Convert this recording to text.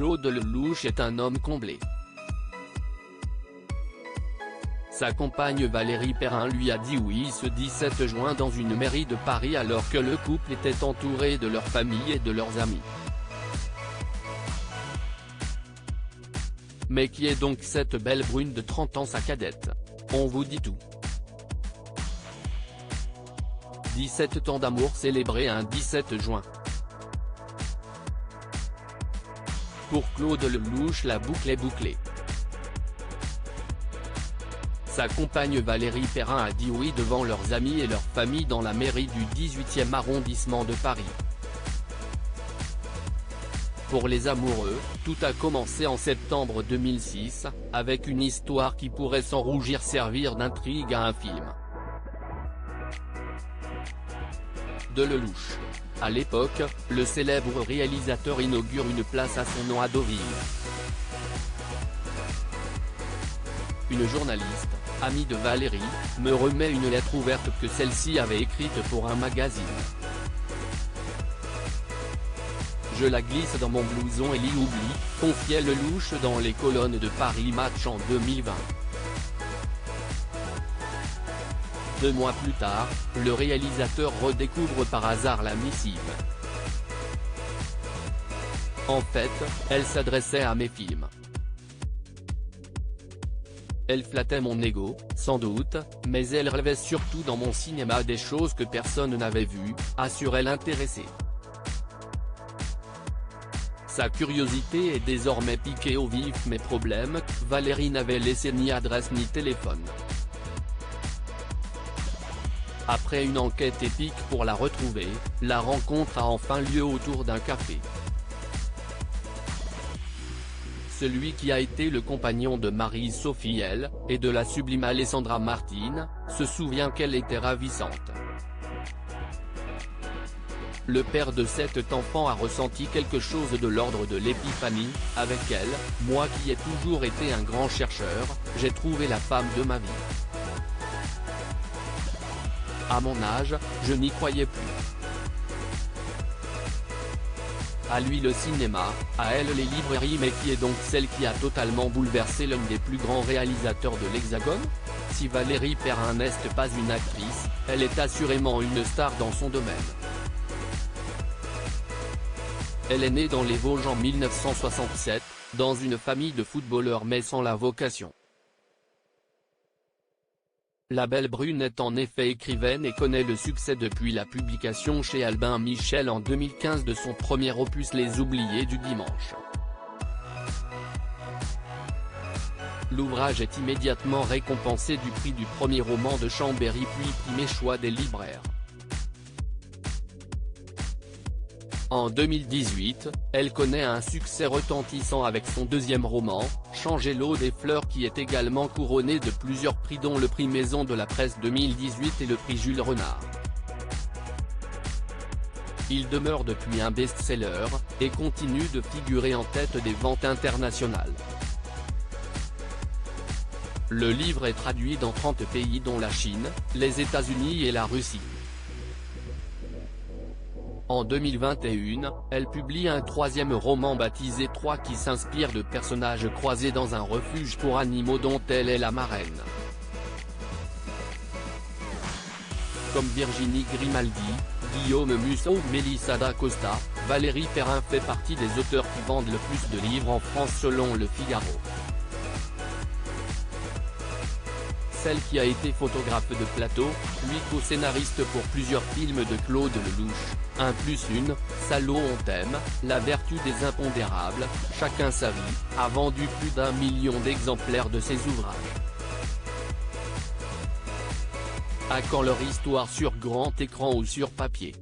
Claude Lelouch est un homme comblé. Sa compagne Valérie Perrin lui a dit oui ce 17 juin dans une mairie de Paris alors que le couple était entouré de leur famille et de leurs amis. Mais qui est donc cette belle brune de 30 ans, sa cadette? On vous dit tout. 17 ans d'amour célébrés un 17 juin. Pour Claude Lelouch, la boucle est bouclée. Sa compagne Valérie Perrin a dit oui devant leurs amis et leur famille dans la mairie du 18e arrondissement de Paris. Pour les amoureux, tout a commencé en septembre 2006, avec une histoire qui pourrait sans rougir servir d'intrigue à un film de Lelouch. À l'époque, le célèbre réalisateur inaugure une place à son nom à Deauville. Une journaliste, amie de Valérie, me remet une lettre ouverte que celle-ci avait écrite pour un magazine. Je la glisse dans mon blouson et l'y oublie, confiait Lelouch dans les colonnes de Paris Match en 2020. 2 mois plus tard, le réalisateur redécouvre par hasard la missive. En fait, elle s'adressait à mes films. Elle flattait mon ego, sans doute, mais elle rêvait surtout dans mon cinéma des choses que personne n'avait vues, assurait l'intéressé. Sa curiosité est désormais piquée au vif mes problèmes, Valérie n'avait laissé ni adresse ni téléphone. Après une enquête épique pour la retrouver, la rencontre a enfin lieu autour d'un café. Celui qui a été le compagnon de Marie-Sophie L, et de la sublime Alessandra Martine, se souvient qu'elle était ravissante. Le père de cet enfant a ressenti quelque chose de l'ordre de l'épiphanie, avec elle, moi qui ai toujours été un grand chercheur, j'ai trouvé la femme de ma vie. À mon âge, je n'y croyais plus. À lui le cinéma, à elle les librairies, mais qui est donc celle qui a totalement bouleversé l'un des plus grands réalisateurs de l'Hexagone? Si Valérie Perrin n'est pas une actrice, elle est assurément une star dans son domaine. Elle est née dans les Vosges en 1967, dans une famille de footballeurs mais sans la vocation. La belle brune est en effet écrivaine et connaît le succès depuis la publication chez Albin Michel en 2015 de son premier opus Les Oubliés du dimanche. L'ouvrage est immédiatement récompensé du prix du premier roman de Chambéry puis primé choix des libraires. En 2018, elle connaît un succès retentissant avec son deuxième roman, Changer l'eau des fleurs qui est également couronné de plusieurs prix dont le prix Maison de la Presse 2018 et le prix Jules Renard. Il demeure depuis un best-seller, et continue de figurer en tête des ventes internationales. Le livre est traduit dans 30 pays dont la Chine, les États-Unis et la Russie. En 2021, elle publie un troisième roman baptisé 3 qui s'inspire de personnages croisés dans un refuge pour animaux dont elle est la marraine. Comme Virginie Grimaldi, Guillaume Musso ou Mélissa d'Acosta, Valérie Perrin fait partie des auteurs qui vendent le plus de livres en France selon Le Figaro. Celle qui a été photographe de plateau, puis co-scénariste pour plusieurs films de Claude Lelouch, 1+1, Salaud on t'aime, La vertu des impondérables, Chacun sa vie, a vendu plus d'1 million d'exemplaires de ses ouvrages. À quand leur histoire sur grand écran ou sur papier?